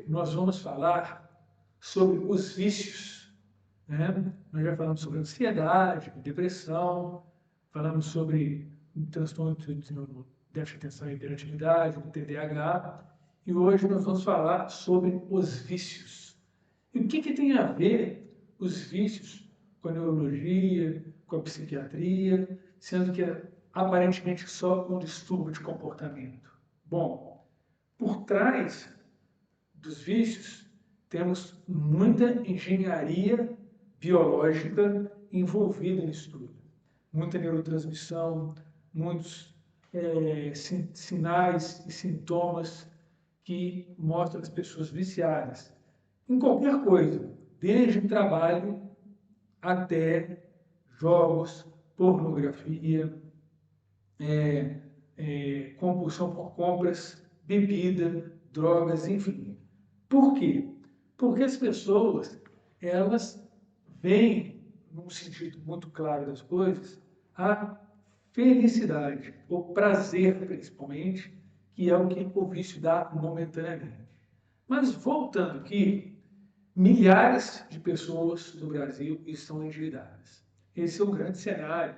Nós vamos falar sobre os vícios, né? Nós já falamos sobre ansiedade, depressão, falamos sobre o transtorno de déficit de atenção e hiperatividade, o TDAH, e hoje nós vamos falar sobre os vícios. E o que tem a ver os vícios com a neurologia, com a psiquiatria, sendo que é aparentemente só um distúrbio de comportamento? Bom, por trás dos vícios, temos muita engenharia biológica envolvida nisso tudo. Muita neurotransmissão, muitos sinais e sintomas que mostram as pessoas viciadas em qualquer coisa, desde trabalho até jogos, pornografia, compulsão por compras, bebida, drogas, enfim. Por quê? Porque as pessoas, elas veem, num sentido muito claro das coisas, a felicidade, o prazer, principalmente, que é o que o vício dá momentaneamente. Mas, voltando aqui, milhares de pessoas no Brasil estão endividadas. Esse é o grande cenário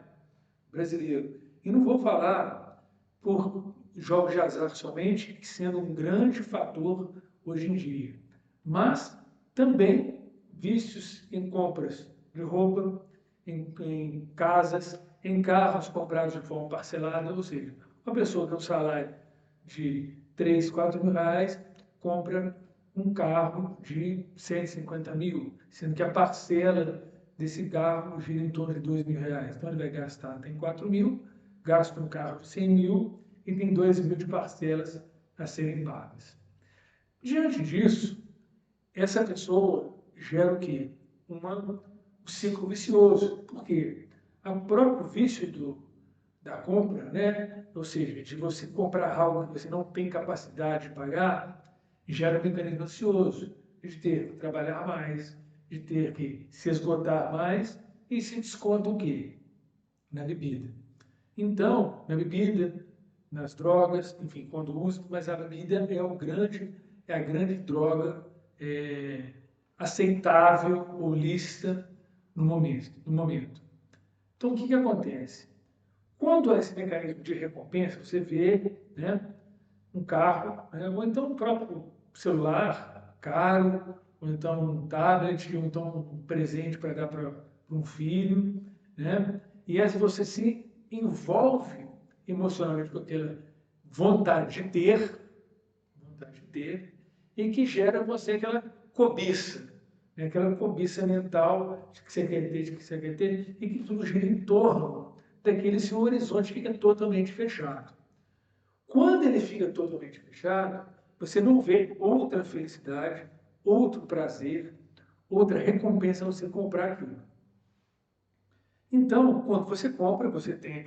brasileiro. E não vou falar por jogos de azar somente, sendo um grande fator hoje em dia, mas também vícios em compras de roupa, em casas, em carros comprados de forma parcelada, ou seja, uma pessoa que tem um salário de 3, 4 mil reais compra um carro de 150 mil, sendo que a parcela desse carro gira em torno de 2 mil reais. Então ele vai gastar, tem 4 mil, gasta um carro de 100 mil e tem 2 mil de parcelas a serem pagas. Diante disso, essa pessoa gera o quê? Um ciclo vicioso. Por quê? O próprio vício da compra, né? Ou seja, de você comprar algo que você não tem capacidade de pagar, gera um mecanismo ansioso, de ter que trabalhar mais, de ter que se esgotar mais, e se desconta o quê? Na bebida. Então, na bebida, nas drogas, enfim, quando usa, mas a bebida é a grande droga aceitável ou lícita no momento. Então, o que acontece? Quando há esse mecanismo de recompensa, você vê, né, um carro, né, ou então um próprio celular caro, ou então um tablet, ou então um presente para dar para um filho, né? E aí você se envolve emocionalmente com aquela vontade de ter, e que gera você aquela cobiça, né? Aquela cobiça mental de que você quer ter, de que você quer ter, e que tudo gira em torno daquele seu horizonte que fica totalmente fechado. Quando ele fica totalmente fechado, você não vê outra felicidade, outro prazer, outra recompensa a você comprar aquilo. Então, quando você compra, você tem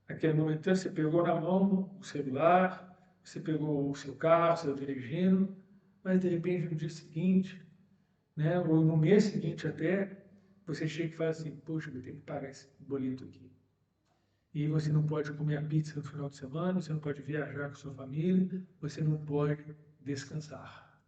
aquele momento, você pegou na mão o celular, você pegou o seu carro, você está dirigindo, mas de repente no dia seguinte, né, ou no mês seguinte até, você chega e fala assim, poxa, eu tenho que pagar esse boleto aqui. E você não pode comer a pizza no final de semana, você não pode viajar com sua família, você não pode descansar.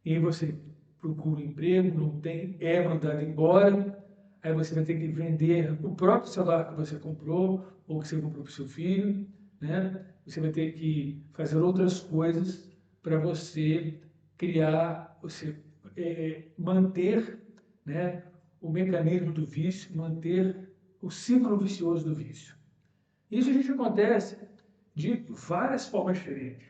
E aí você procura um emprego, não tem, é mandado embora, aí você vai ter que vender o próprio celular que você comprou, ou que você comprou para o seu filho, né? Você vai ter que fazer outras coisas para você criar, você manter, né, o mecanismo do vício, manter o ciclo vicioso do vício. Isso a gente acontece de várias formas diferentes.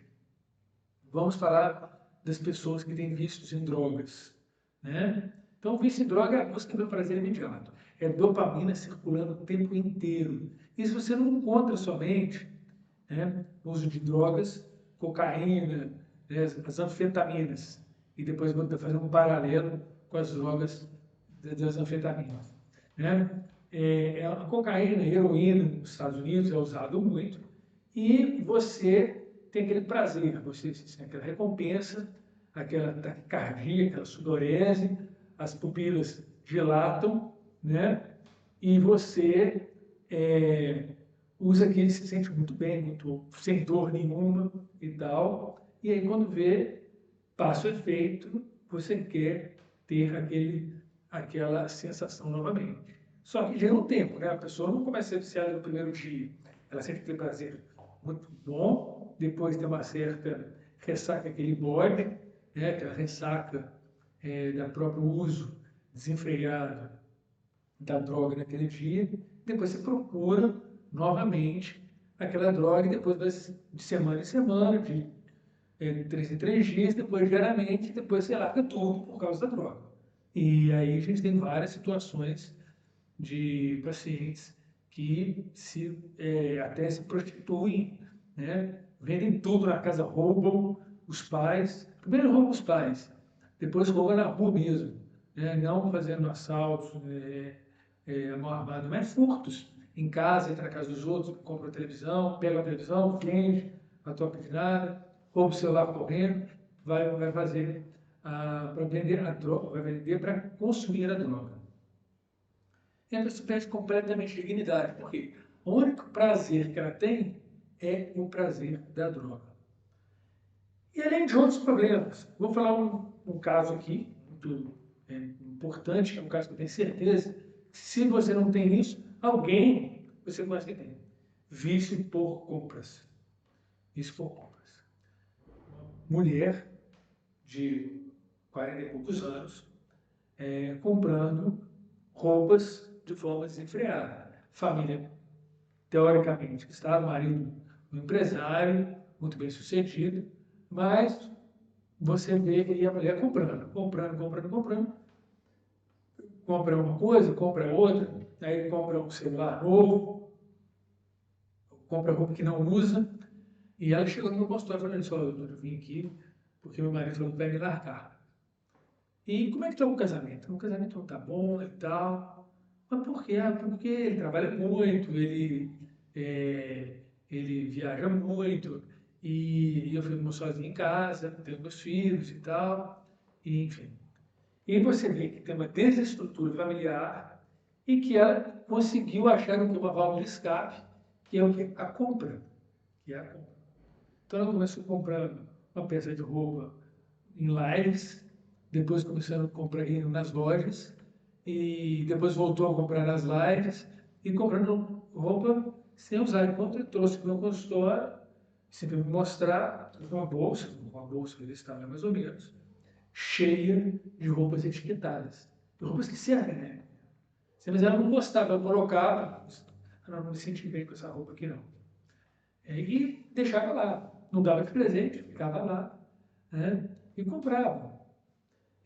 Vamos falar das pessoas que têm vícios em drogas, né? Então, o vício em droga é a busca do prazer imediato. É dopamina circulando o tempo inteiro. Isso você não encontra somente, né, no uso de drogas, cocaína, né, as anfetaminas. E depois vou fazer um paralelo com as drogas das anfetaminas, né? A cocaína, a heroína nos Estados Unidos é usado muito, e você tem aquele prazer, você tem aquela recompensa, aquela taquicardia, aquela sudorese, as pupilas dilatam, né? E você usa aquilo e se sente muito bem, muito sem dor nenhuma e tal. E aí quando vê, passa o efeito, você quer ter aquela sensação novamente. Só que gera um tempo, né? A pessoa não começa a ser viciada no primeiro dia. Ela sempre tem prazer muito bom, depois tem uma certa ressaca, aquele bode, né? Aquela ressaca da próprio uso desenfreado da droga naquele dia, depois você procura novamente aquela droga, e depois vai de semana em semana, de 3 em 3 dias, depois diariamente, depois você larga tudo por causa da droga. E aí a gente tem várias situações de pacientes que até se prostituem, né? Vendem tudo na casa, roubam os pais. Primeiro roubam os pais, depois roubam na rua mesmo, né? Não fazendo assaltos, mão armada, mas furtos em casa, entra na casa dos outros, compra a televisão, pega a televisão, vende, a toca de nada, rouba o celular correndo, vai fazer para vender a droga, vai vender para consumir a droga. E a pessoa perde completamente a dignidade. Por quê? O único prazer que ela tem é o prazer da droga. E além de outros problemas, vou falar um caso aqui, muito importante, que é um caso que eu tenho certeza, que se você não tem isso, alguém você conhece que tem. Vício por compras. Vício por compras. Uma mulher de 40 e poucos anos comprando roupas de forma desenfreada. Família, teoricamente, que está, marido, um empresário, muito bem sucedido, mas você vê a mulher comprando, compra uma coisa, compra outra, aí compra um celular novo, compra roupa que não usa, e ela chegou no meu consultório falando assim, doutor, eu vim aqui porque meu marido falou que vai me largar. E como é que está o casamento? O casamento não está bom e tal. Mas por quê? Porque ele trabalha muito, ele viaja muito, e eu fico sozinho em casa, tenho meus filhos e tal, e enfim. E você vê que tem uma desestrutura familiar e que ela conseguiu achar uma válvula de escape, que é o que? A compra. Que é a compra. Então ela começou comprando uma peça de roupa em lives, depois começando a comprar nas lojas, e depois voltou a comprar nas lives, e comprando roupa sem usar. Enquanto eu trouxe para o meu consultório, sempre me mostrar uma bolsa desse tamanho mais ou menos, cheia de roupas etiquetadas. De roupas que servem, né? Mas ela não gostava, ela colocava, ela não me senti bem com essa roupa aqui não. E deixava lá, não dava de presente, ficava lá, né? E comprava.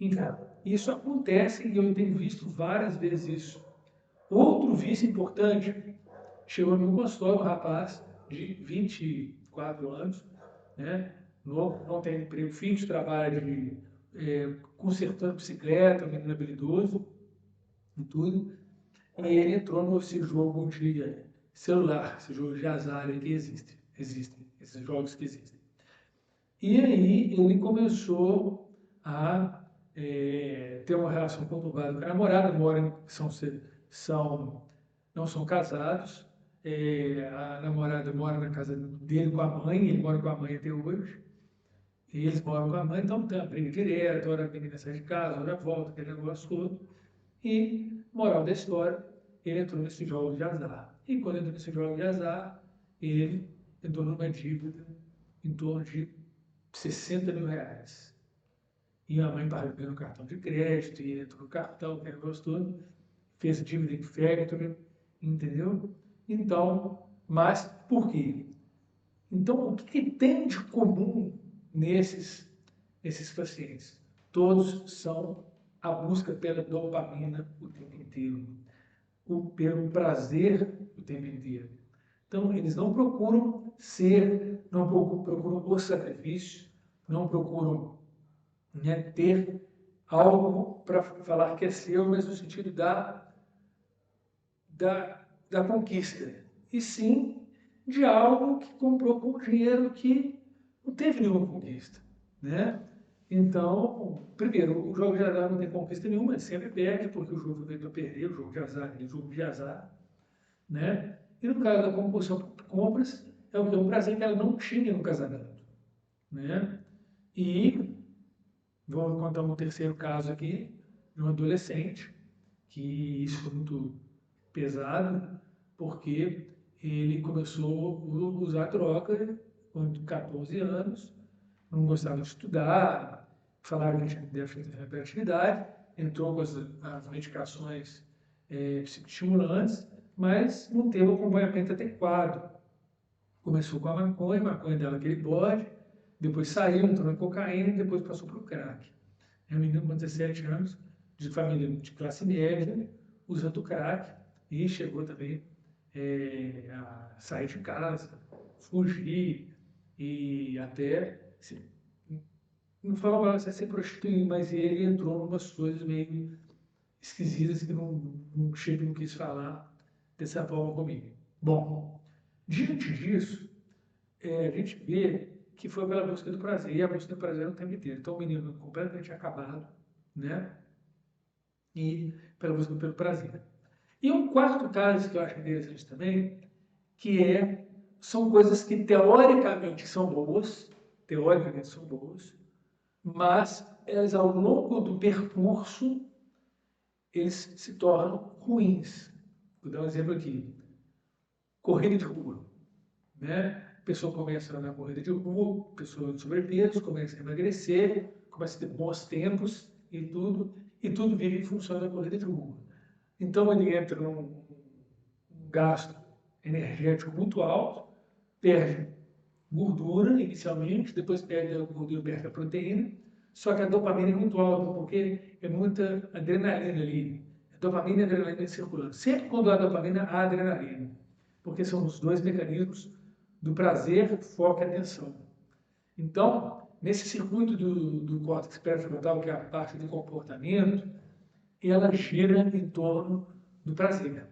Então, isso acontece e eu tenho visto várias vezes isso. Outro vício importante, chegou no meu consultório um rapaz de 24 anos, né? Novo, não tem emprego fixo, trabalha consertando bicicleta, um menino habilidoso e tudo. E ele entrou nesse jogo de celular, esse jogo de azar que existem, esses jogos que existem. E aí ele começou a ter uma relação conturbada com a namorada, não são casados, a namorada mora na casa dele com a mãe, ele mora com a mãe até hoje, e eles moram com a mãe, então tem uma briga direta, hora a menina sai de casa, hora volta, aquele negócio todo. E, moral da história, ele entrou nesse jogo de azar. E quando entrou nesse jogo de azar, ele entrou numa dívida em torno de 60 mil reais. E a mãe pagando cartão de crédito, e entrou no cartão, aquele negócio todo, fez dívida em factoring, entendeu? Então, mas por quê? Então, o que tem de comum nesses pacientes? Todos são a busca pela dopamina o tempo inteiro, pelo prazer o tempo inteiro. Então, eles não procuram não procuram o sacrifício, não procuram, né, ter algo para falar que é seu, mas no sentido da conquista. E sim de algo que comprou com dinheiro que não teve nenhuma conquista, né? Então, primeiro, o jogo de azar não tem conquista nenhuma, ele sempre perde, porque o jogo veio para perder, o jogo de azar, aquele jogo de azar, né? E no caso da compulsão por compras, é o que? Um prazer que ela não tinha no casamento, né? E Vou contar um terceiro caso aqui, de um adolescente, que isso foi muito pesado, porque ele começou a usar droga com 14 anos, não gostava de estudar, falaram que tinha déficit de hiperatividade, entrou com as medicações psicoestimulantes, mas não teve o acompanhamento adequado. Começou com a maconha dela que ele pode, depois saiu, entrou na cocaína, depois passou para o crack. É um menino com 17 anos, de família de classe média, usando crack, e chegou também a sair de casa, fugir, e até, assim, não falo a palavra ser prostituir, mas ele entrou em umas coisas meio esquisitas que o Chip não quis falar dessa forma comigo. Bom, diante disso, a gente vê que foi pela busca do prazer, e a busca do prazer é o tempo inteiro. Então, o menino completamente acabado, né? E pela busca pelo prazer. E um quarto caso que eu acho interessante também, que são coisas que teoricamente são boas, mas elas ao longo do percurso eles se tornam ruins. Vou dar um exemplo aqui. Corrida de rua, né? A pessoa começa na corrida de rua, pessoa de sobrepeso, começa a emagrecer, começa a ter bons tempos e tudo vive em função da corrida de rua. Então ele entra num gasto energético muito alto, perde gordura inicialmente, depois perde a gordura, perde a proteína, só que a dopamina é muito alta, porque é muita adrenalina ali. A dopamina e a adrenalina circulando. Sempre quando há dopamina, há adrenalina, porque são os dois mecanismos do prazer, foco e atenção. Então, nesse circuito do córtex pré-frontal, que é a parte do comportamento, ela gira em torno do prazer.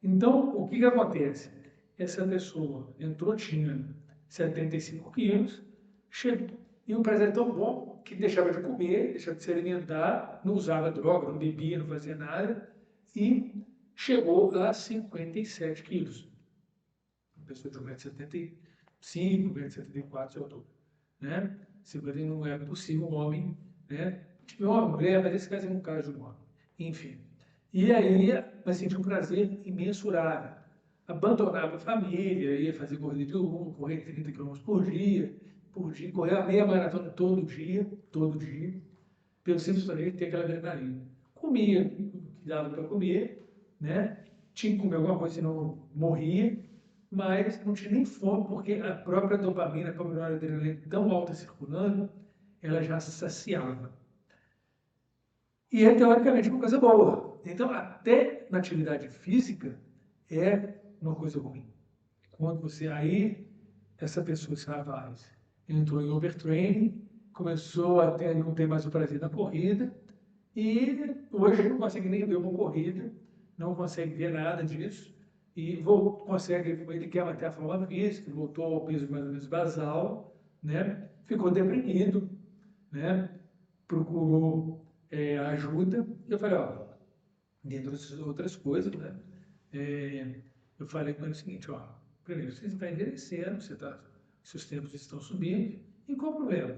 Então, o que acontece? Essa pessoa entrou, tinha 75 quilos, chegou, e o prazer é tão bom que deixava de comer, deixava de se alimentar, não usava droga, não bebia, não fazia nada, e chegou a 57 quilos. Uma pessoa de 1,75 m, 1,74 m de altura. Né? 50 não é possível um homem, né? Tipo, uma mulher, mas esse caso é um caso de um homem. Enfim. E aí, mas sentia um prazer imensurável. Abandonava a família, ia fazer corrida de rua, correr 30 km por dia, correr a meia maratona todo dia, pelo simples fazer de ter aquela adrenalina. Comia o que dava para comer, né? Tinha que comer alguma coisa, senão morria, mas não tinha nem fome, porque a própria dopamina, a própria adrenalina tão alta circulando, ela já se saciava. E é teoricamente uma coisa boa. Então, até na atividade física, é uma coisa ruim. Quando você aí, essa pessoa, esse rapaz, entrou em overtraining, começou a não ter mais o prazer da corrida, e hoje não consegue nem ver uma corrida, não consegue ver nada disso, e ele quer manter a forma física, voltou ao peso mais ou menos basal, né? Ficou deprimido, né? Procurou ajuda, e eu falei, ó, dentre outras coisas, né? Eu falei com ele o seguinte, ó, primeiro, você está envelhecendo, seus tempos estão subindo, e qual o problema?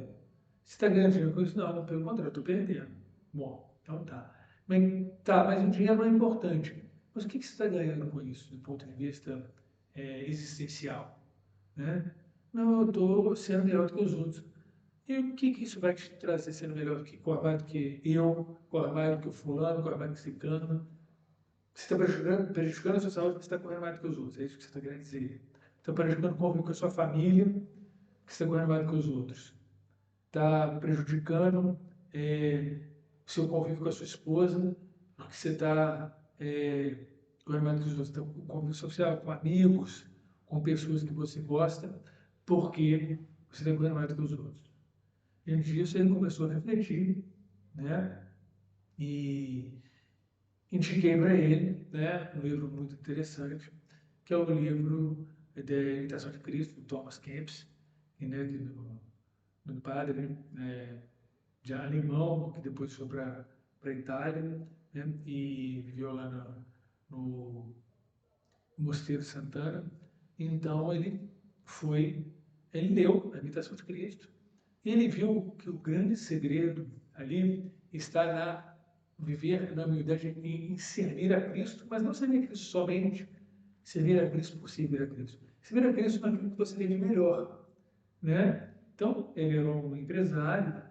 Você está ganhando dinheiro com isso? Não, pelo contrário, eu estou perdendo. Bom, então mas o dinheiro não é importante. Mas o que você está ganhando com isso, do ponto de vista existencial? Né? Não, eu estou sendo melhor do que os outros. E o que isso vai te trazer sendo melhor do que mais do que eu, mais do que o fulano, mais do que o ciclano? Você está prejudicando a sua saúde porque você está correndo mais do que os outros. É isso que você está querendo dizer. Está prejudicando o convívio com a sua família, que você está correndo mais do que os outros. Está prejudicando o seu convívio com a sua esposa, porque você está correndo mais do que os outros. Então, o convívio social com amigos, com pessoas que você gosta, porque você está correndo mais do que os outros. E disso ele começou a refletir, né? E indiquei para ele, né, um livro muito interessante, que é o livro da Imitação de Cristo, do Thomas Kempis, né, do padre de alemão, que depois foi para a Itália, né, e viveu lá no Mosteiro de Santana. Então ele leu a Imitação de Cristo, e ele viu que o grande segredo, ali está viver na humildade em servir a Cristo, mas não servir a Cristo somente, servir a Cristo por servir a Cristo. Servir a Cristo naquilo que você tem de melhor, né? Então, ele era um empresário,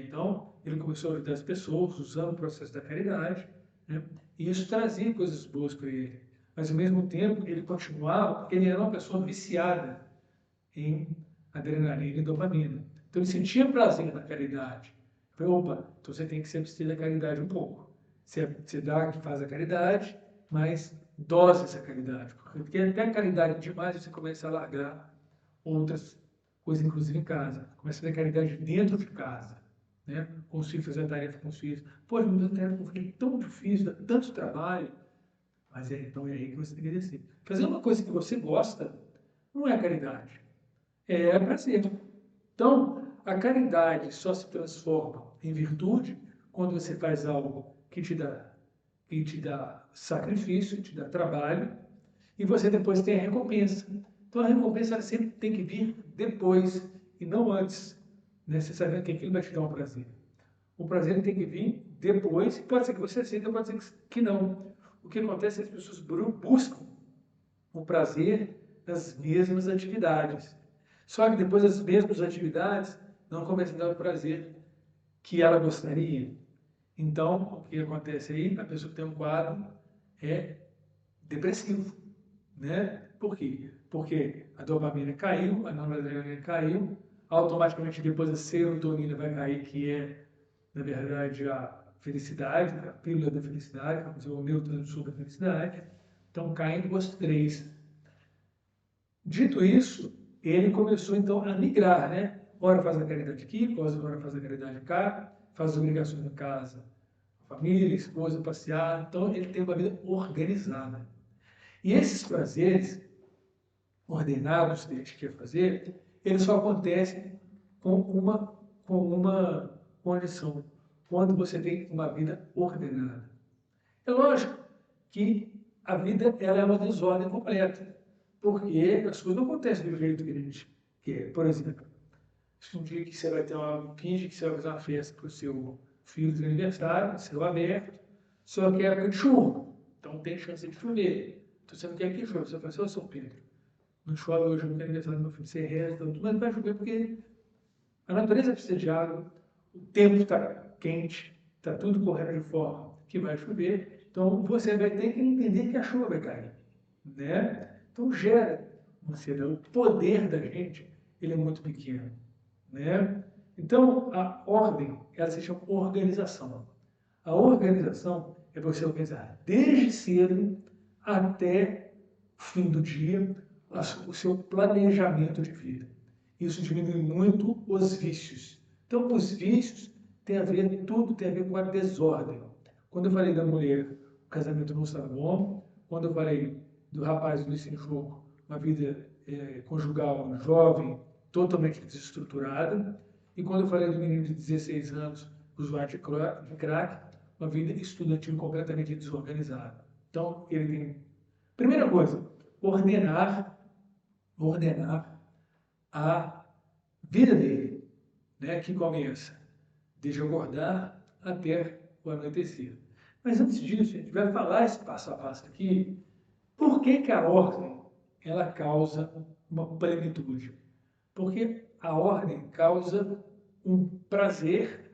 então ele começou a ajudar as pessoas usando o processo da caridade, né? E isso trazia coisas boas para ele. Mas, ao mesmo tempo, ele continuava, porque ele era uma pessoa viciada em adrenalina e dopamina. Então, ele sentia prazer na caridade. Eu falei, opa, então você tem que se abster da caridade um pouco. Você dá, faz a caridade, mas dose essa caridade. Porque até a caridade demais você começa a largar outras coisas, inclusive em casa. Começa a fazer caridade dentro de casa, né? Com os filhos, fazer a tarefa com os filhos. Poxa, mas a tarefa com o filho é tão difícil, dá tanto trabalho. Mas então é aí que você tem que descer. Fazer uma coisa que você gosta não é caridade, é prazer. Então, a caridade só se transforma em virtude quando você faz algo que te dá sacrifício, te dá trabalho, e você depois tem a recompensa. Então, a recompensa ela sempre tem que vir depois e não antes, necessariamente que aquilo vai te dar um prazer. O prazer tem que vir depois, pode ser que você aceite, pode ser que não. O que acontece é que as pessoas buscam o prazer nas mesmas atividades. Só que depois as mesmas atividades não começam a dar o prazer que ela gostaria. Então, o que acontece aí? A pessoa que tem um quadro é depressivo, né? Por quê? Porque a dopamina caiu, a noradrenalina caiu, automaticamente depois a serotonina vai cair, que é, na verdade, a felicidade, a pílula da felicidade, o neurotransmissor da felicidade. Então, caem os três. Dito isso, ele começou então a migrar, né? Ora faz a caridade aqui, ora faz a caridade cá, faz as obrigações da casa, família, esposa, passear. Então ele tem uma vida organizada. E esses prazeres ordenados que a gente quer fazer, eles só acontecem com uma condição, quando você tem uma vida ordenada. É lógico que a vida ela é uma desordem completa, porque as coisas não acontecem do jeito que a gente quer. Por exemplo, se um dia que você vai ter finge que você vai fazer uma festa para o seu filho de aniversário, céu aberto, só que é época de chuva, então tem chance de chover. Então você não quer que chova, você fala assim, ô São Pedro, não chove hoje no aniversário do meu filho, você reza, mas vai chover porque a natureza precisa de água, o tempo está quente, está tudo correndo de forma que vai chover, então você vai ter que entender que a chuva vai cair, né? Então gera uma ansiedade. O poder da gente, ele é muito pequeno, né? Então a ordem, ela se chama organização. A organização é você organizar desde cedo até o fim do dia o seu planejamento de vida. Isso diminui muito os vícios. Então, os vícios tudo tem a ver com a desordem. Quando eu falei da mulher, o casamento não está bom. Quando eu falei do rapaz do ensino jogo, uma vida conjugal jovem, totalmente desestruturada. E quando eu falei do menino de 16 anos, usuário de crack, uma vida estudantil completamente desorganizada. Então, ele tem... Primeira coisa, ordenar a vida dele, né, que começa desde acordar até o anoitecer. Mas antes disso, a gente vai falar esse passo a passo aqui. Por que que a ordem ela causa uma plenitude? Porque a ordem causa um prazer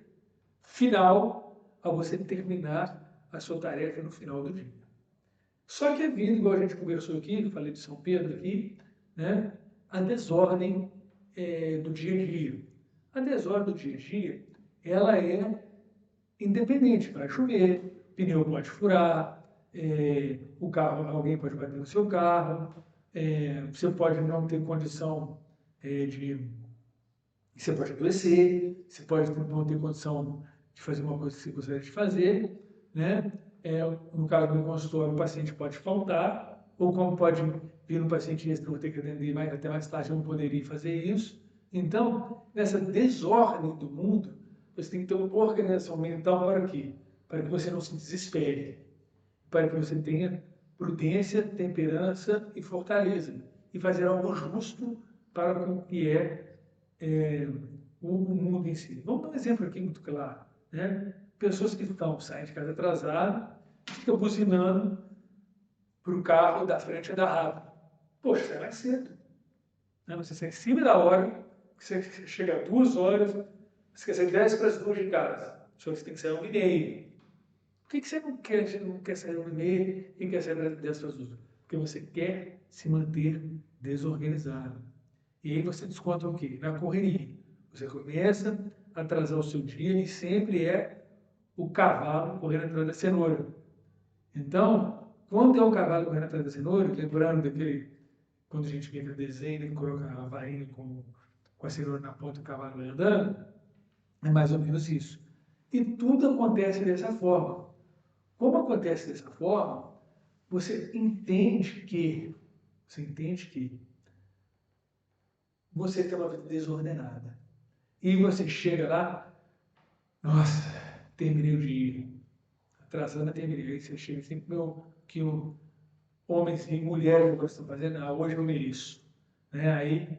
final ao você terminar a sua tarefa no final do dia. Só que a vida, igual a gente conversou aqui, falei de São Pedro aqui, né? A desordem do dia a dia. A desordem do dia a dia, ela é independente. Vai chover, pneu pode furar, o carro, alguém pode bater no seu carro, você pode não ter condição de... Você pode adoecer, você pode não ter condição de fazer uma coisa que você gostaria de fazer, né? No caso do meu consultório, o paciente pode faltar, ou como pode vir um paciente extra, eu vou ter que atender até mais tarde, eu não poderia fazer isso. Então, nessa desordem do mundo, você tem que ter uma organização mental para quê? Para que você não se desespere, para que você tenha prudência, temperança e fortaleza, e fazer algo justo para com o que é o mundo em si. Vamos dar um exemplo aqui muito claro, né? Pessoas que saem de casa atrasadas, ficam buzinando para o carro da frente e da rápido. Poxa, sai mais cedo. Né? Você sai em cima da hora, você chega a 2 horas, você quer sair 10 para as 2 de casa. Só que você tem que sair 1h30. Por que você não quer sair 1h30 e quer sair 10 para as 2? Porque você quer se manter desorganizado. E aí você desconta o quê? Na correria. Você começa a atrasar o seu dia e sempre é o cavalo correndo atrás da cenoura. Então, quando é o cavalo correndo atrás da cenoura, lembrando daquele, quando a gente vê aquele desenho, que coloca a varinha com a cenoura na ponta e o cavalo vai andando, é mais ou menos isso. E tudo acontece dessa forma. Como acontece dessa forma, você entende que você tem uma vida desordenada. E você chega lá, nossa, terminei o dia. Atrasando, terminei. Aí você chega assim, que o homens e mulheres que estão fazendo, hoje eu mereço. Né? Aí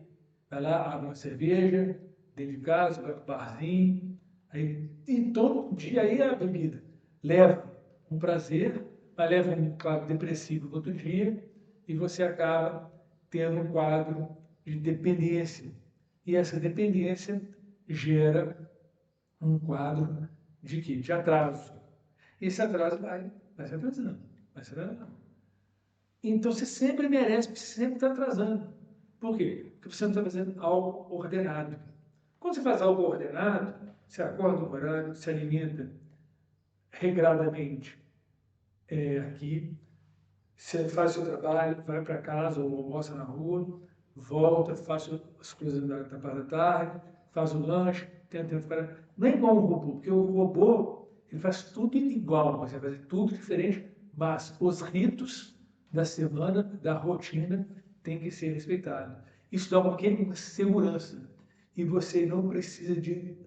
vai lá, abre uma cerveja, dentro de casa, vai para o barzinho. Aí, e todo dia aí é a bebida. Leva um prazer, mas leva um quadro depressivo no outro dia, e você acaba tendo um quadro de dependência. E essa dependência gera um quadro de quê? De atraso. Esse atraso vai se atrasando, vai se atrasando. Então você sempre merece, porque você sempre está atrasando. Por quê? Porque você não está fazendo algo ordenado. Quando você faz algo ordenado, você acorda no horário, se alimenta regradamente aqui, você faz o seu trabalho, vai para casa ou almoça na rua, volta, faz as coisas da parte da tarde, faz o lanche, tenta ficar. Não é igual um robô, porque o robô ele faz tudo igual, você vai fazer tudo diferente, mas os ritos da semana, da rotina, tem que ser respeitados. Isso dá uma segurança. E você não precisa de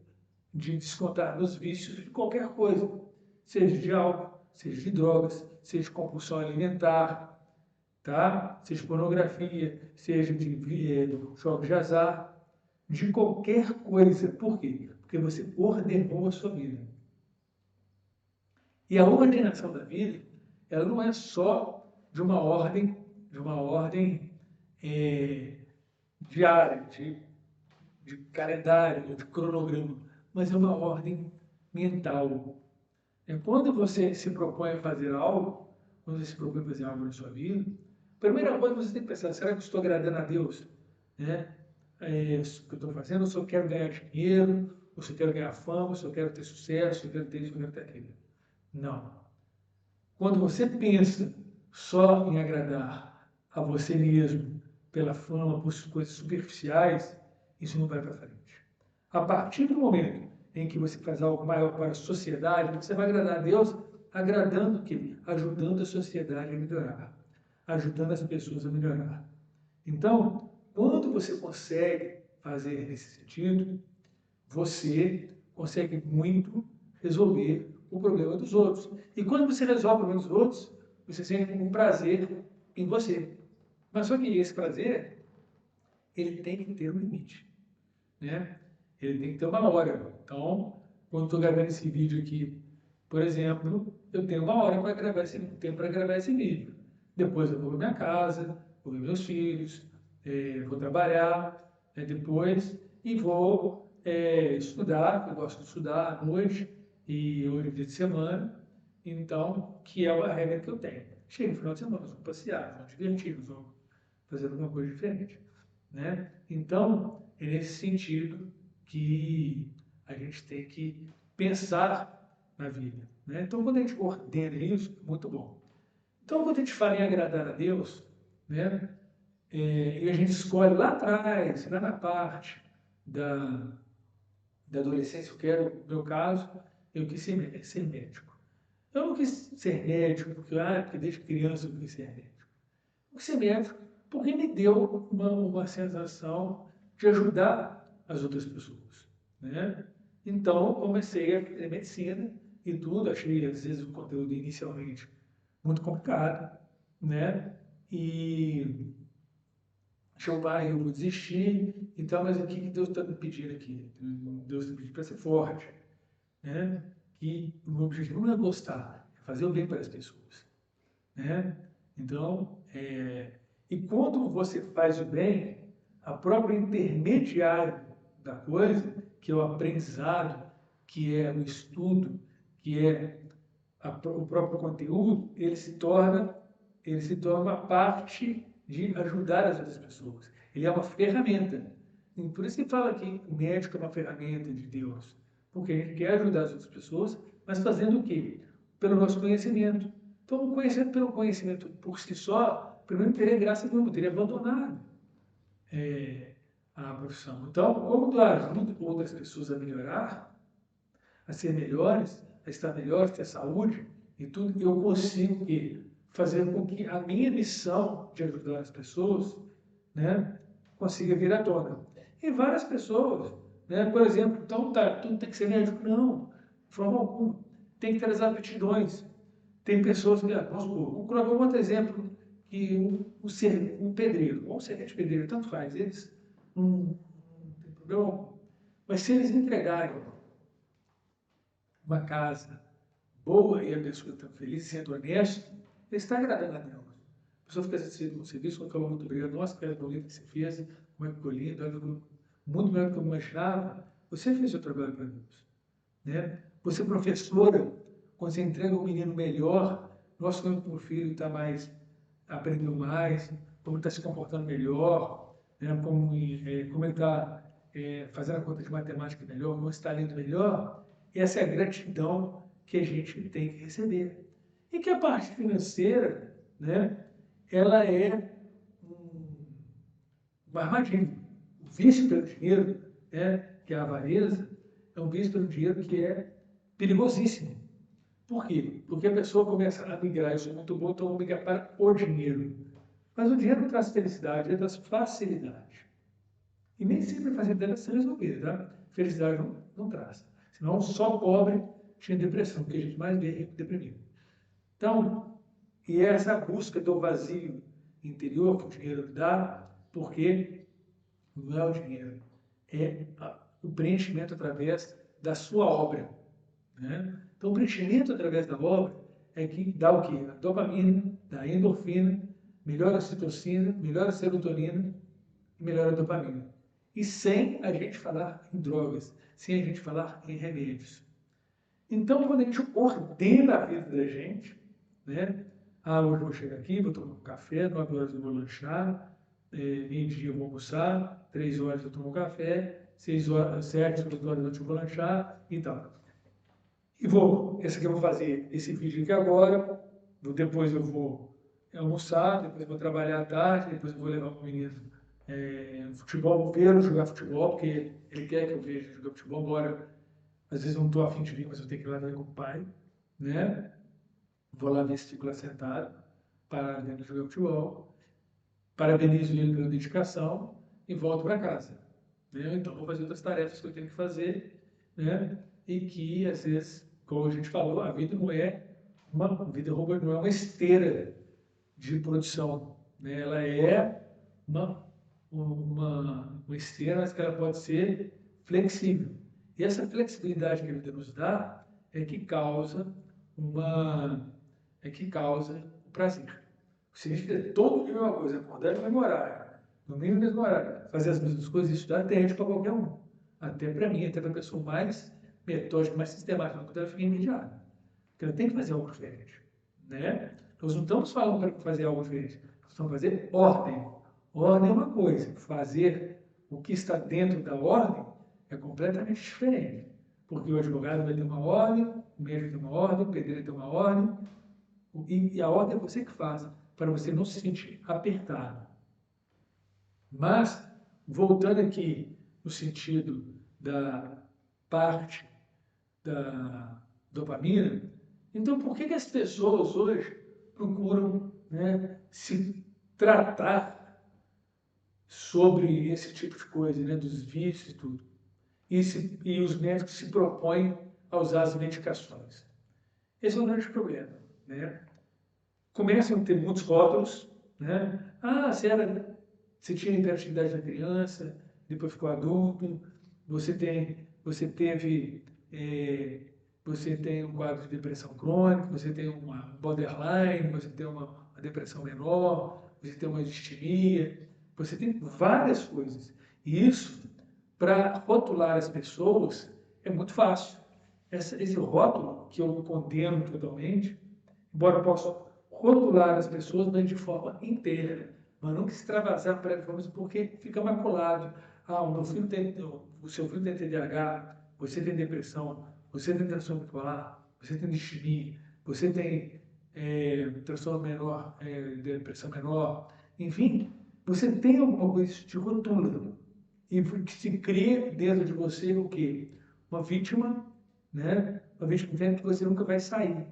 descontar nos vícios de qualquer coisa, seja de álcool, seja de drogas, seja de compulsão alimentar, tá? Seja de pornografia, seja de jogos de azar, de qualquer coisa. Por quê? Porque você ordenou a sua vida. E a ordenação da vida, ela não é só de uma ordem diária, de calendário, de cronograma, mas é uma ordem mental. Quando você se propõe a fazer algo, quando você se propõe a fazer algo na sua vida, a primeira coisa que você tem que pensar, será que eu estou agradando a Deus? Né? Isso que eu estou fazendo, eu só quero ganhar dinheiro, ou se eu quero ganhar fama, ou se eu quero ter sucesso, ou se eu quero ter isso, ou se eu quero ter aquilo. Não. Quando você pensa só em agradar a você mesmo, pela fama, por coisas superficiais, isso não vai para frente. A partir do momento em que você faz algo maior para a sociedade, você vai agradar a Deus, agradando o quê? Ajudando a sociedade a melhorar, ajudando as pessoas a melhorar. Então, quando você consegue fazer nesse sentido, você consegue muito resolver o problema dos outros. E quando você resolve o problema dos outros, você sente um prazer em você. Mas só que esse prazer, ele tem que ter um limite, né? Ele tem que ter uma hora. Então, quando estou gravando esse vídeo aqui, por exemplo, eu tenho uma hora para gravar esse vídeo. Depois eu vou para minha casa, vou ver meus filhos, vou trabalhar, depois e vou estudar. Eu gosto de estudar à noite e hoje é dia de semana, então que é uma regra que eu tenho. Chega no final de semana, nós vamos passear, vamos divertir, nós vamos fazer alguma coisa diferente, né? Então, é nesse sentido que a gente tem que pensar na vida, né? Então, quando a gente ordena isso, é muito bom. Então, quando a gente fala em agradar a Deus, né? E a gente escolhe lá atrás, lá na parte da adolescência, eu quero, no meu caso, eu quis ser médico. Eu não quis ser médico porque desde criança eu quis ser médico. Eu quis ser médico porque me deu uma sensação de ajudar as outras pessoas, né? Então, comecei a fazer medicina e tudo. Achei, às vezes, o conteúdo inicialmente muito complicado, né? E eu vou desistir Então, mas o que Deus está me pedindo aqui? Deus está me pedindo para ser forte, né? Que o objetivo não é gostar, é fazer o bem para as pessoas, né? Então, e quando você faz o bem, a própria intermediário da coisa, que é o aprendizado, que é o estudo, que é o próprio conteúdo, ele se torna parte de ajudar as outras pessoas. Ele é uma ferramenta. E por isso que fala que o médico é uma ferramenta de Deus. Porque a gente quer ajudar as outras pessoas, mas fazendo o quê? Pelo nosso conhecimento. Então, o conhecimento pelo conhecimento por si só, primeiro teria graça nenhuma, teria abandonado a profissão. Então, como tu ajuda outras pessoas a melhorar, a ser melhores, a estar melhores, ter saúde e tudo, eu consigo fazer com que a minha missão de ajudar as pessoas, né, consiga vir à tona. E várias pessoas, né, por exemplo, então tá, tudo tem que ser médico? Não, de forma alguma. Tem que ter as aptidões. Tem pessoas que, vamos supor, vamos colocar um outro exemplo, que um pedreiro, ou um servente pedreiro, tanto faz, eles não tem problema algum. Mas se eles entregarem uma casa boa e a pessoa está feliz, sendo honesta, ele está agradando a Deus. A pessoa fica satisfeita com o serviço, quando falou muito obrigado, nossa, que bonito que você fez, como é que ficou lindo, ficou muito melhor do que eu imaginava. Você fez o seu trabalho para Deus. Né? Você, professora, quando você entrega um menino melhor, nossa, como o filho está mais, aprendeu mais, como ele está se comportando melhor, né? Como ele está fazendo a conta de matemática melhor, como está lendo melhor, essa é a gratidão que a gente tem que receber. E que a parte financeira, né, ela é uma armadilha. O vício pelo dinheiro, né, que é a avareza, é um vício pelo dinheiro que é perigosíssimo. Por quê? Porque a pessoa começa a migrar, isso é muito bom, então vou migrar para o dinheiro. Mas o dinheiro não traz felicidade, ele traz facilidade. E nem sempre a facilidade vai ser resolvida, tá? Felicidade não traz. Senão só pobre tinha depressão, que a gente mais vê é rico deprimido. Então, e essa busca do vazio interior que o dinheiro dá, porque não é o dinheiro, é o preenchimento através da sua obra. Né? Então, o preenchimento através da obra é que dá o quê? A dopamina, dá a endorfina, melhora a citocina, melhora a serotonina e melhora a dopamina. E sem a gente falar em drogas, sem a gente falar em remédios. Então, quando a gente ordena a vida da gente, né? Ah, hoje eu vou chegar aqui, vou tomar um café, 9 horas eu vou lanchar, meio-dia eu vou almoçar, 3 horas eu tomo um café, 6 horas, 7, 8 horas eu vou lanchar e tal. E esse aqui eu vou fazer esse vídeo aqui agora, depois eu vou almoçar, depois eu vou trabalhar à tarde, depois eu vou levar o menino no futebol, vou vê-lo jogar futebol, porque ele quer que eu veja jogar futebol, embora às vezes eu não estou afim de vir, mas eu tenho que ir lá ver com o pai, né? Vou lá ver se fico lá sentado, parar dentro de jogar futebol, parabenizo ele pela dedicação e volto para casa. Né? Então vou fazer outras tarefas que eu tenho que fazer, né? E que às vezes, como a gente falou, a vida não é uma esteira de produção, né? Ela é uma esteira, mas que ela pode ser flexível. E essa flexibilidade que a vida nos dá é que causa o prazer. Se a gente fizer todo dia a mesma coisa, acordar no mesmo horário, dormir no mesmo horário, fazer as mesmas coisas, isso dá tédio para qualquer um. Até para mim, até para a pessoa mais metódica, mais sistemática, quando ela fica entediada. Porque ela tem que fazer algo diferente. Né? Nós não estamos falando para fazer algo diferente, nós estamos fazer ordem. Ordem é uma coisa, fazer o que está dentro da ordem é completamente diferente. Porque o advogado vai ter uma ordem, o médico tem uma ordem, o pedreiro tem uma ordem, e a ordem é você que faz, para você não se sentir apertado. Mas, voltando aqui no sentido da parte da dopamina, então por que as pessoas hoje procuram, né, se tratar sobre esse tipo de coisa, né, dos vícios e tudo? E os médicos se propõem a usar as medicações. Esse é um grande problema. Né? Começam a ter muitos rótulos. Né? Ah, você tinha hiperatividade na criança, depois ficou adulto, você teve, você tem um quadro de depressão crônica, você tem uma borderline, você tem uma depressão menor, você tem uma distimia, você tem várias coisas. E isso, para rotular as pessoas, é muito fácil. Esse rótulo, que eu condeno totalmente, embora eu possa rotular as pessoas, mas de forma inteira, mas nunca extravasar para elas, porque fica maculado. Ah, o seu filho tem TDAH, você tem depressão, você tem transtorno bipolar, você tem distimia, você tem transtorno menor, depressão menor, enfim, você tem alguma coisa que te rotula e que se cria dentro de você o quê? Uma vítima, né? Uma vítima que você nunca vai sair,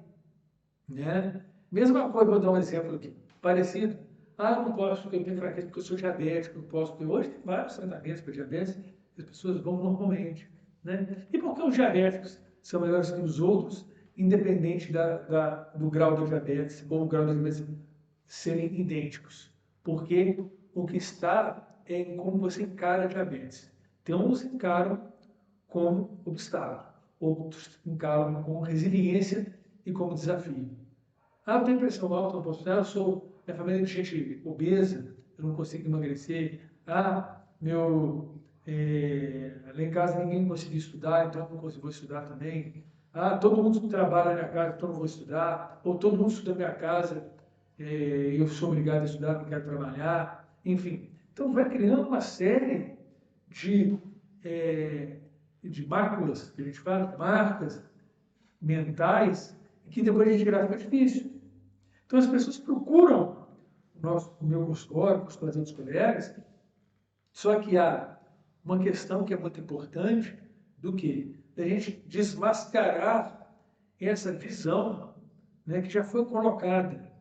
né? Mesma coisa, vou dar um exemplo aqui, parecido. Ah, eu não posso, porque eu tenho fraqueza, porque eu sou diabético, não posso, porque hoje tem vários tratamentos para diabetes, as pessoas vão normalmente, né? E por que os diabéticos são melhores que os outros, independente do grau de diabetes ou o grau de diabetes serem idênticos? Porque o que está é em como você encara a diabetes. Tem uns encaram como obstáculo, outros encaram como resiliência e como desafio. Ah, eu tenho pressão alta, não posso. Ah, minha família é de gente obesa, eu não consigo emagrecer. Ah, lá em casa ninguém conseguiu estudar, então eu não consigo, vou estudar também. Ah, todo mundo trabalha na minha casa, então eu não vou estudar. Ou todo mundo estuda na minha casa, eu sou obrigado a estudar, não quero trabalhar. Enfim, então vai criando uma série de, é, de máculas, que a gente fala, marcas mentais, que depois a gente grava fica difícil. Então as pessoas procuram o meu consultório, com os outros colegas, só que há uma questão que é muito importante do que? Da gente desmascarar essa visão, né, que já foi colocada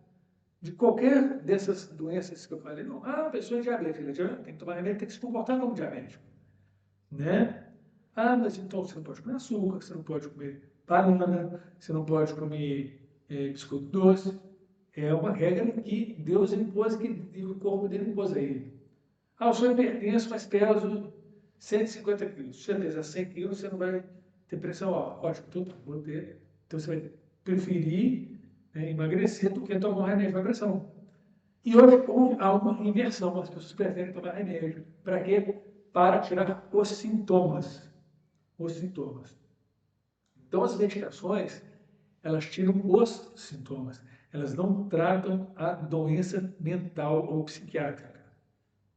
de qualquer dessas doenças que eu falei. Não, a pessoa é diabética, tem que tomar remédio, tem que se comportar como diabético, né? Ah, mas então você não pode comer açúcar, você não pode comer banana, você não pode comer biscoito doce. É uma regra que Deus impôs, que o corpo dele impôs a ele. Ah, eu sou hipertenso, mas peso 150 quilos. Se você pesar 100 quilos, você não vai ter pressão alta. Ótimo, tudo vou ter. Então você vai preferir, né, emagrecer do que tomar um remédio para pressão. E hoje há uma inversão, as pessoas preferem tomar remédio. Para quê? Para tirar os sintomas. Os sintomas. Então as medicações, elas tiram os sintomas. Elas não tratam a doença mental ou psiquiátrica,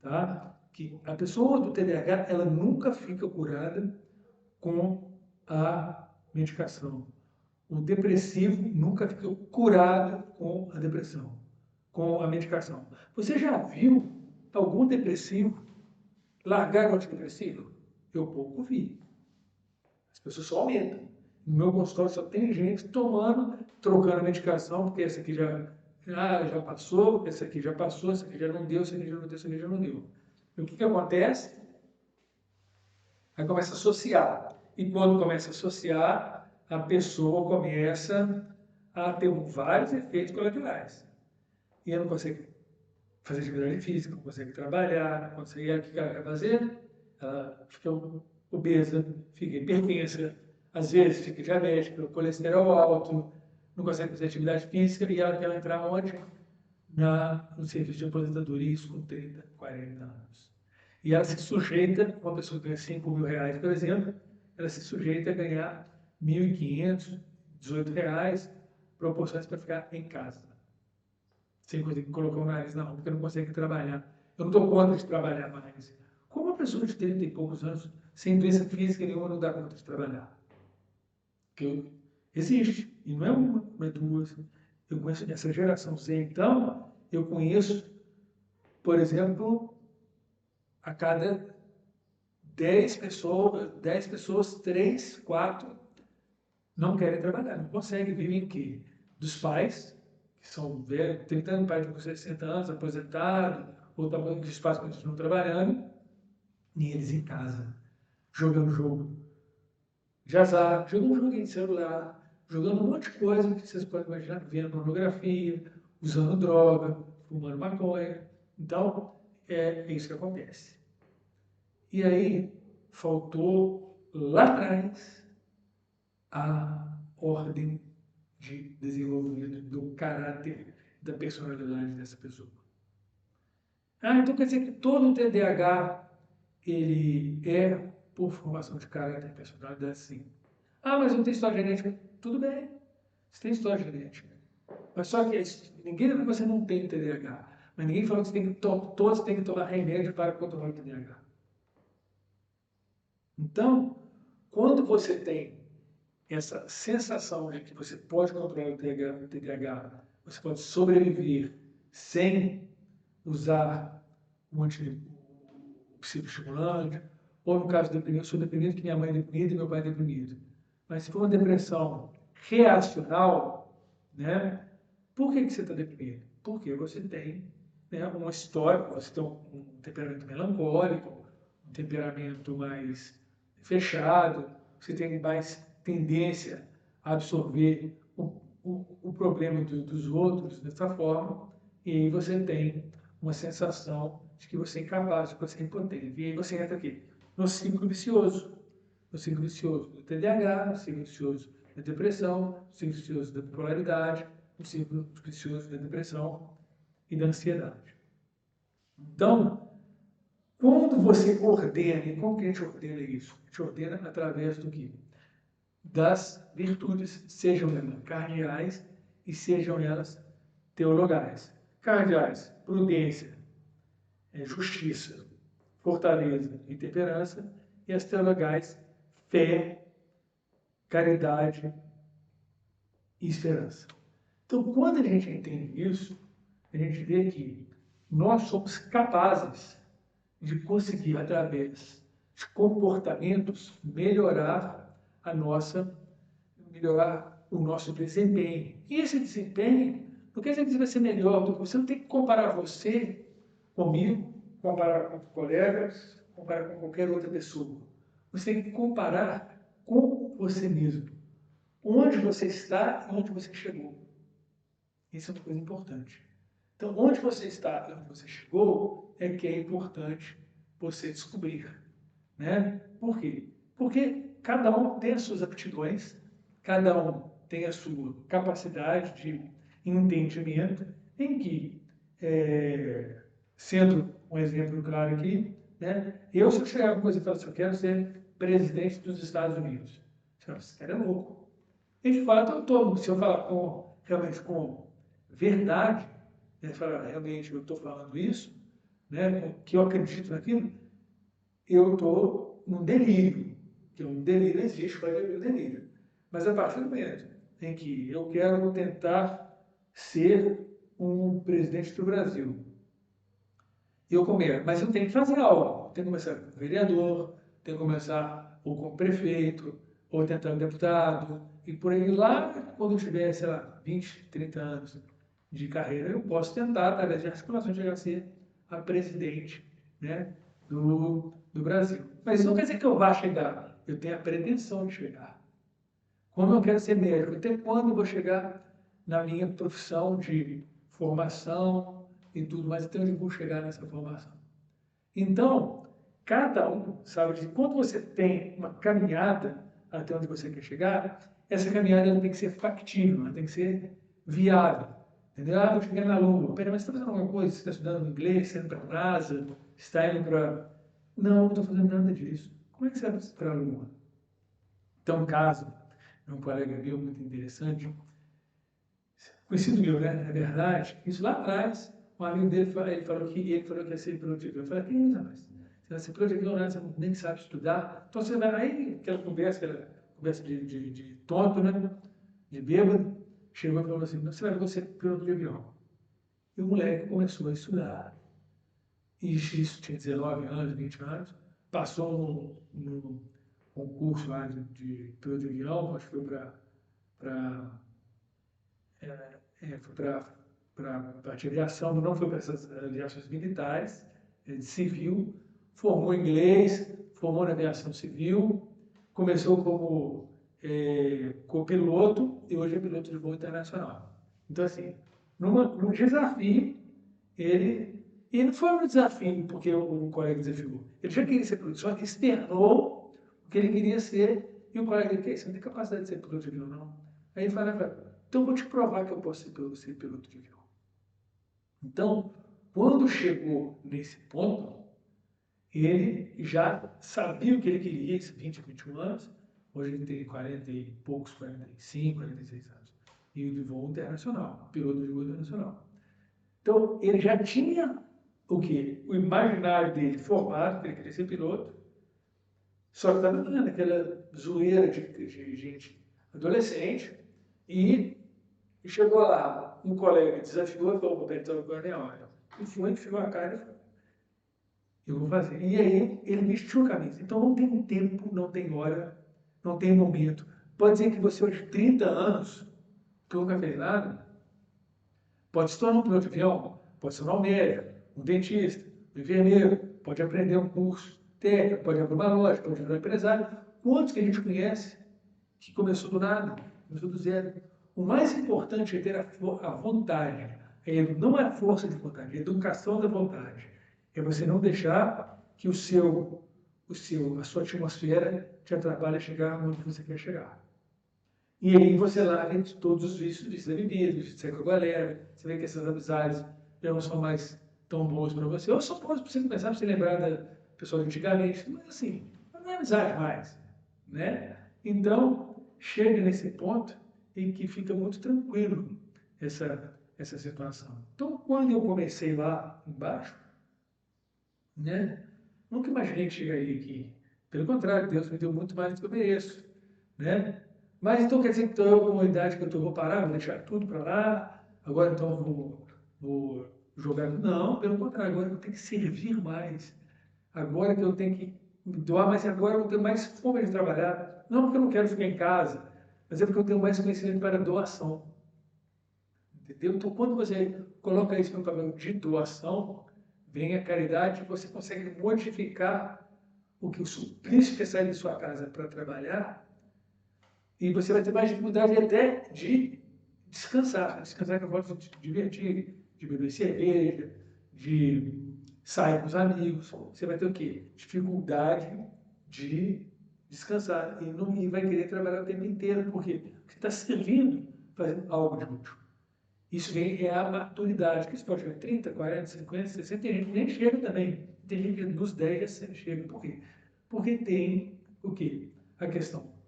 tá? Que a pessoa do TDAH, ela nunca fica curada com a medicação. O depressivo nunca fica curado com a depressão, com a medicação. Você já viu algum depressivo largar o antidepressivo? Eu pouco vi. As pessoas só aumentam. No meu consultório só tem gente tomando, trocando medicação, porque essa aqui já passou, essa aqui já passou, essa aqui já não deu, essa aqui já não deu, essa aqui já não deu. E o que acontece? Aí começa a associar. E quando começa a associar, a pessoa começa a ter vários efeitos colaterais. E ela não consegue fazer atividade física, não consegue trabalhar, não consegue. O que ela quer fazer? Ela fica obesa, fica hipertensa, às vezes fica diabética, colesterol alto, não consegue fazer atividade física e ela quer entrar onde? No serviço de aposentadoria, isso com 30, 40 anos. E ela se sujeita, uma pessoa que ganha 5 mil reais, por exemplo, ela se sujeita a ganhar 1.500, 18 reais, proporções para ficar em casa. Sem conseguir colocar o nariz na rua, porque não consegue trabalhar. Eu não estou contra de trabalhar mais. Como uma pessoa de 30 e poucos anos, sem doença física nenhuma, não dá conta de trabalhar? Porque existe, e não é uma, não é duas. Eu conheço essa geração Z, então, eu conheço, por exemplo, a cada 10 pessoas, 3, 4 não querem trabalhar, não conseguem, vivem quê? Dos pais, que são velhos, tem tanto pai com 60 anos, aposentado, ou que os pais continuam trabalhando, e eles em casa, jogando jogo de azar, jogando joguinho de celular, jogando um monte de coisa que vocês podem imaginar, vendo pornografia, usando droga, fumando maconha. Então, é isso que acontece. E aí faltou lá atrás a ordem de desenvolvimento do caráter, da personalidade dessa pessoa. Então quer dizer que todo TDAH ele é por formação de caráter e personalidade, sim. Mas eu tenho história genética. Tudo bem, você tem história genética. Mas só que ninguém falou que você não tem TDAH. Mas ninguém falou que você tem que todos têm que tomar remédio para controlar o TDAH. Então, quando você tem essa sensação de que você pode controlar o TDAH, você pode sobreviver sem usar um psicoestimulante, ou no caso deprimido, eu sou deprimido, que minha mãe é deprimida e meu pai é deprimido. Mas se for uma depressão reacional, né, por que você está deprimido? Porque você tem, né, uma história, você tem um temperamento melancólico, um temperamento mais fechado, você tem mais tendência a absorver o problema dos outros dessa forma, e aí você tem uma sensação de que você é incapaz, de que você é impotente. E aí você entra aqui no ciclo vicioso. No ciclo vicioso do TDAH, no ciclo vicioso da depressão, no ciclo vicioso da bipolaridade, no ciclo vicioso da depressão e da ansiedade. Então, quando você ordena, e como que a gente ordena isso? A gente ordena através do quê? Das virtudes, sejam elas cardeais e sejam elas teologais. Cardeais, prudência, justiça, fortaleza e temperança, e as teologais, fé, caridade e esperança. Então, quando a gente entende isso, a gente vê que nós somos capazes de conseguir, através de comportamentos, melhorar o nosso desempenho. E esse desempenho não quer dizer que você vai ser melhor, porque você não tem que comparar você comigo, comparar com colegas, comparar com qualquer outra pessoa. Você tem que comparar com você mesmo. Onde você está e onde você chegou. Isso é uma coisa importante. Então, onde você está e onde você chegou é que é importante você descobrir. Né? Por quê? Porque cada um tem as suas aptidões, cada um tem a sua capacidade de entendimento, em que, sendo um exemplo claro aqui, né? Se eu chegar com você e falar assim, eu quero ser presidente dos Estados Unidos. Você fala, esse cara é louco. E de fato eu estou, se eu falar realmente com verdade, né, falar realmente eu estou falando isso, né, que eu acredito naquilo, eu estou num delírio, que um delírio existe, pode haver um delírio. Mas a partir do momento em que eu quero tentar ser um presidente do Brasil, mas eu tenho que fazer algo, tenho que começar como vereador, tenho que começar ou como prefeito, ou tentando deputado, e por aí lá, quando eu tiver, sei lá, 20, 30 anos de carreira, eu posso tentar, através de articulações, chegar a ser a presidente, né, do Brasil. Mas isso não quer dizer que eu vá chegar, eu tenho a pretensão de chegar. Como eu quero ser médico, até quando eu vou chegar na minha profissão de formação e tudo mais, até onde eu vou chegar nessa formação. Então, cada um sabe que quando você tem uma caminhada até onde você quer chegar, essa caminhada ela tem que ser factível, ela tem que ser viável. Entendeu? Vou chegar na Lua. Pera, mas você está fazendo alguma coisa? Você está estudando inglês, você está indo para a NASA, está indo para... Não estou fazendo nada disso. Como é que você vai para a Lua? Então, um caso de um colega meu muito interessante, conhecido meu, né? É verdade. Isso lá atrás, um amigo dele ele falou que ia ser piloto de avião. Eu falei, que isso, rapaz? Você vai ser piloto de avião, né? Você nem sabe estudar. Então você vai aí, aquela conversa de tonto, né? De bêbado. Chegou e falou assim, você vai ser piloto de avião. E o moleque começou a estudar. E isso tinha 19 anos, 20 anos. Passou no concurso lá de piloto de avião, acho que foi para para a parte de aviação, não foi para essas aviações militares, de civil, formou em inglês, formou na aviação civil, começou como copiloto e hoje é piloto de voo internacional. Então, assim, num desafio, ele E não foi um desafio porque o colega desafiou. Ele já queria ser piloto, só que externou o que ele queria ser. E o colega disse, você não tem capacidade de ser piloto de avião, não. Aí ele falava, então eu vou te provar que eu posso ser piloto de avião. Então, quando chegou nesse ponto, ele já sabia o que ele queria, esses 20, 21 anos. Hoje ele tem 40 e poucos, 45, 46 anos. E de voo internacional, piloto de voo internacional. Então, ele já tinha o quê? O imaginário dele formado, que ele queria ser piloto, só que estava naquela zoeira de gente adolescente, e chegou lá, um colega desafiou e falou, então agora é hora. E foi, enfiou a cara e falou, eu vou fazer. E aí ele vestiu a camisa. Então não tem tempo, não tem hora, não tem momento. Pode dizer que você aos 30 anos, que nunca fez nada, pode se tornar um piloto de avião, pode se tornar um médico, um dentista, um enfermeiro, pode aprender um curso técnico, pode abrir uma loja, pode virar um empresário. Quantos que a gente conhece que começou do nada, começou do zero? O mais importante é ter a vontade, não é a força de vontade, é a educação da vontade. É você não deixar que a sua atmosfera te atrapalhe a chegar onde você quer chegar. E aí você larga todos os vícios da bebida, de sair com a galera, você vê que essas amizades já não são mais tão boas para você, ou são boas para você começar a se lembrar da pessoa de antigamente, mas assim, não é amizade mais, né? Então, chega nesse ponto em que fica muito tranquilo essa situação. Então, quando eu comecei lá embaixo, né, nunca imaginei chegar aqui. Pelo contrário, Deus me deu muito mais do que eu mereço, né? Mas então quer dizer que eu, com a idade que eu tô, vou parar, vou deixar tudo para lá, agora então vou jogar. Não, pelo contrário, agora eu tenho que servir mais. Agora que eu tenho que me doar, mas agora eu tenho mais fome de trabalhar. Não porque eu não quero ficar em casa, mas é porque eu tenho mais conhecimento para doação. Entendeu? Então, quando você coloca isso no papel de doação, vem a caridade, você consegue modificar o que o suplício que sai de sua casa para trabalhar, e você vai ter mais dificuldade até de descansar. Descansar que eu gosto de divertir, de beber cerveja, de sair com os amigos. Você vai ter o quê? Dificuldade de descansar. E vai querer trabalhar o tempo inteiro. Por quê? Porque você está servindo, fazendo algo de útil. Isso é a maturidade, que isso pode chegar 30, 40, 50, 60, tem gente que nem chega também. Tem gente que nos 10 já chega. Por quê? Porque tem o quê? A questão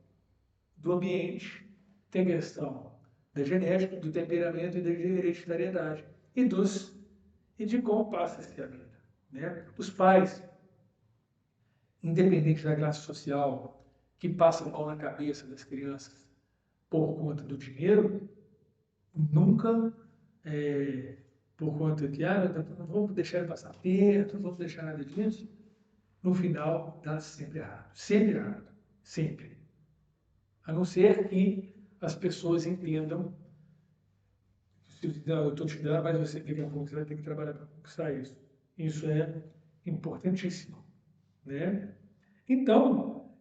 do ambiente, tem a questão da genética, do temperamento e da hereditariedade. E de como passa-se a vida. Né? Os pais, independente da classe social, que passam a mão na cabeça das crianças por conta do dinheiro, nunca, por conta que não vamos deixar ele passar perto, não vamos deixar nada disso, no final dá sempre errado. Sempre errado. Sempre. A não ser que as pessoas entendam, eu estou te dando, mas você daqui a pouco você vai ter que trabalhar para conquistar isso. Isso é importantíssimo. Né? Então,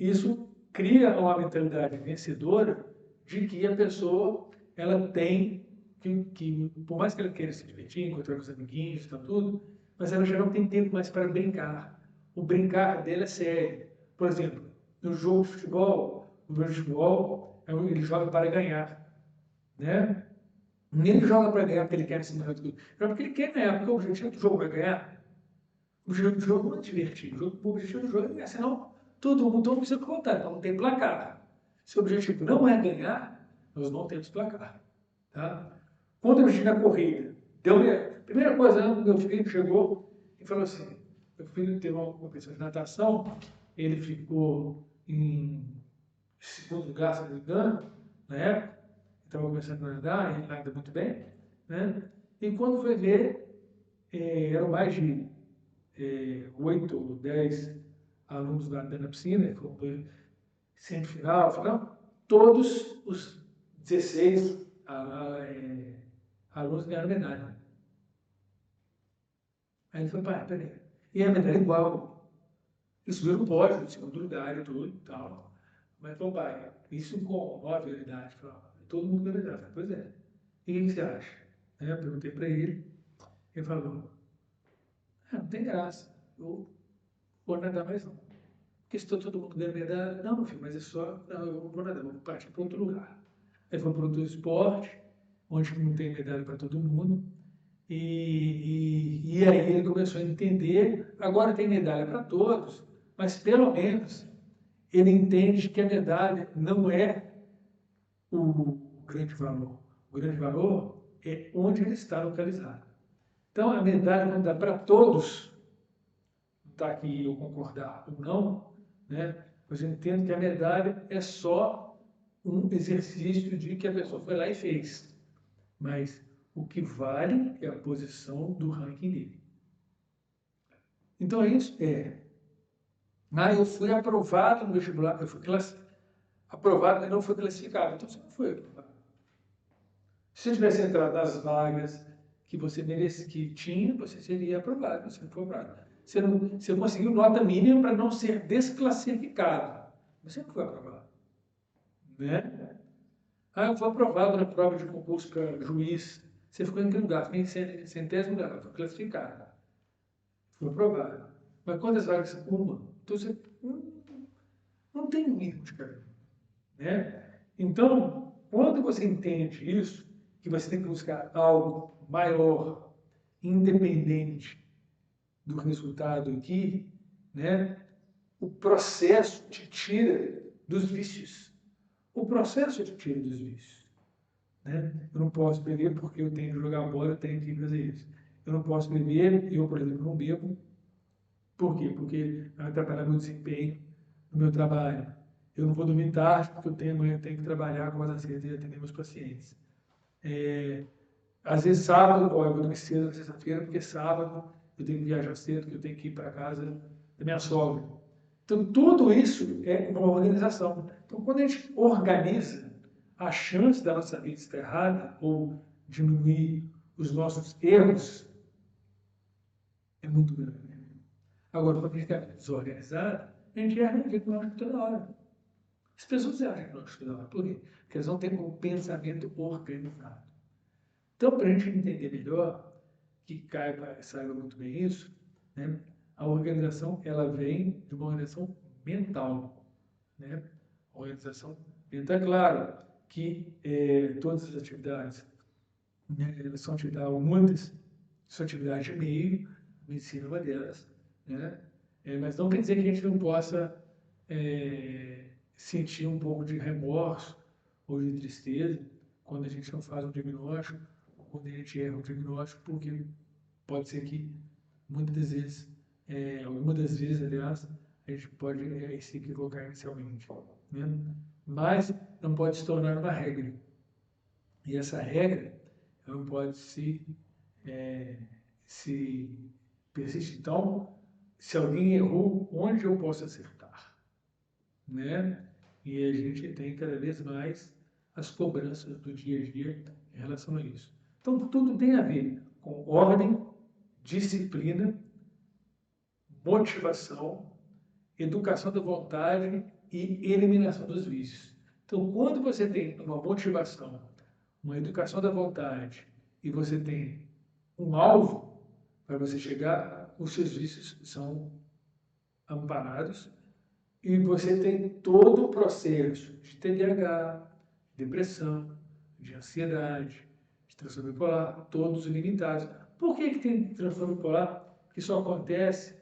isso cria uma mentalidade vencedora de que a pessoa ela tem que por mais que ela queira se divertir, encontrar com os amiguinhos, tá tudo, mas ela já não tem tempo mais para brincar. O brincar dela é sério. Por exemplo, no jogo de futebol, no jogo de futebol, ele joga para ganhar, né? Nem joga para ganhar porque ele quer ser melhor do que joga porque ele quer ganhar, porque o objetivo do jogo é ganhar. O objetivo do jogo não é divertir. O objetivo do jogo é ganhar, senão todo mundo precisa contar, então não tem placar. Se o objetivo não é ganhar, nós não temos placar. Tá? Quando eu cheguei na corrida, primeira coisa, meu filho chegou e falou assim, meu filho teve uma competição de natação, ele ficou em segundo lugar, se não me engano, na época, estava começando a nadar, ele nada muito bem, né? E quando foi ver, eram mais de 8 ou 10 alunos nadando na piscina, foi semifinal, final, todos os 16 alunos ganharam medalha. Aí ele falou, pai, peraí. E a medalha é igual. Eles subiram no pódio, no segundo lugar e tudo e tal. Mas falou, pai, isso com 9 anos de idade. Falou, todo mundo ganhou medalha. Falei, pois é. E o que você acha? Aí eu perguntei para ele. Ele falou, não tem graça, eu vou nadar mais não. Porque se todo mundo ganha medalha, não, meu filho, mas é só, não, eu vou nadar, vou partir para outro lugar. Aí foi para outro esporte, onde não tem medalha para todo mundo, e aí ele começou a entender, agora tem medalha para todos, mas pelo menos ele entende que a medalha não é o grande valor. O grande valor é onde ele está localizado. Então, a medalha, quando dá para todos, não está aqui eu concordar ou não, né? Mas eu entendo que a medalha é só um exercício de que a pessoa foi lá e fez. Mas o que vale é a posição do ranking dele. Então, isso eu fui aprovado no vestibular, eu fui aprovado, mas não fui classificado. Então, você não foi aprovado. Se você tivesse entrado nas vagas que você merecia, que tinha, você seria aprovado, você não foi aprovado. Você conseguiu nota mínima para não ser desclassificado. Você não foi aprovado. Né? Eu fui aprovado na prova de concurso para juiz. Você ficou em que lugar? Fiquei em centésimo lugar, foi classificado. Foi aprovado. Mas quantas vagas? Uma. Então você não tem mínimo de caminho. Né? Então, quando você entende isso, que você tem que buscar algo maior, independente do resultado aqui, né? O processo te tira dos vícios. O processo te tira dos vícios. Né? Eu não posso beber porque eu tenho que jogar bola, eu tenho que fazer isso. Eu não posso beber, eu, por exemplo, não bebo. Por quê? Porque vai atrapalhar meu desempenho no meu trabalho. Eu não vou dormir tarde porque amanhã eu tenho que trabalhar com as cedo e atender meus pacientes. Às vezes sábado, eu vou dormir cedo na sexta-feira, porque sábado eu tenho que viajar cedo, porque eu tenho que ir para casa da minha sogra. Então, tudo isso é uma organização. Então, quando a gente organiza, a chance da nossa vida estar errada ou diminuir os nossos erros é muito grande. Agora, quando a gente está desorganizado, a gente erra diagnóstico toda hora. As pessoas erram diagnóstico toda hora. Por quê? Porque elas não têm um pensamento organizado. Então, para a gente entender melhor, que Caio saiba muito bem isso, né? A organização ela vem de uma organização mental. Né? A organização mental, é claro que todas as atividades, né, elas são atividades, muitas são atividades de meio, medicina é uma delas, né? Mas não quer dizer que a gente não possa sentir um pouco de remorso ou de tristeza quando a gente não faz um diagnóstico, ou quando a gente erra um diagnóstico, porque pode ser que muitas das vezes, algumas das vezes, aliás, a gente pode se equivocar inicialmente. Né? Mas não pode se tornar uma regra. E essa regra não pode se persistir. Então, se alguém errou, onde eu posso acertar? Né? E a gente tem cada vez mais as cobranças do dia a dia em relação a isso. Então, tudo tem a ver com ordem, disciplina, motivação, educação da vontade e eliminação dos vícios. Então, quando você tem uma motivação, uma educação da vontade e você tem um alvo para você chegar, os seus vícios são amparados e você tem todo o processo de TDAH, de depressão, de ansiedade, de transtorno bipolar, todos limitados. Por que tem transtorno bipolar? Que só acontece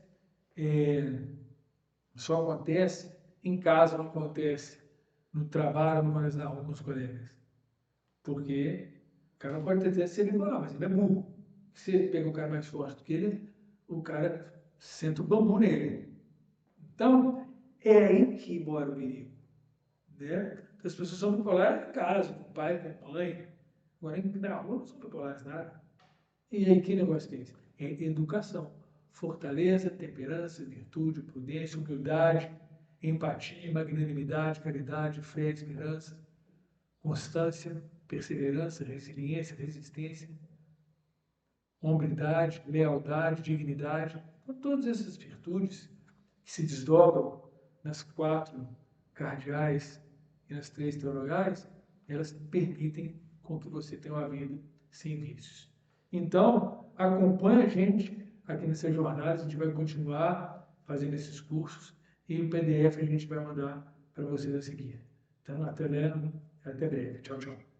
em casa, não acontece no trabalho, não acontece na rua com os colegas. Porque o cara pode ter tendência a ser bipolar, mas ele é burro. Se ele pega um cara mais forte do que ele, o cara senta o bambu nele. Então, é aí que mora o perigo. Né? As pessoas são bipolares em casa, com o pai, com a mãe. Agora, na rua não são bipolares nada. E aí, que negócio que é esse? É educação. Fortaleza, temperança, virtude, prudência, humildade, empatia, magnanimidade, caridade, fé, esperança, constância, perseverança, resiliência, resistência, hombridade, lealdade, dignidade. Então, todas essas virtudes que se desdobram nas 4 cardeais e nas 3 teologais, elas permitem com que você tenha uma vida sem vícios. Então, acompanhe a gente aqui nessas jornadas, a gente vai continuar fazendo esses cursos e o PDF a gente vai mandar para vocês a seguir. Então, até breve. Tchau, tchau.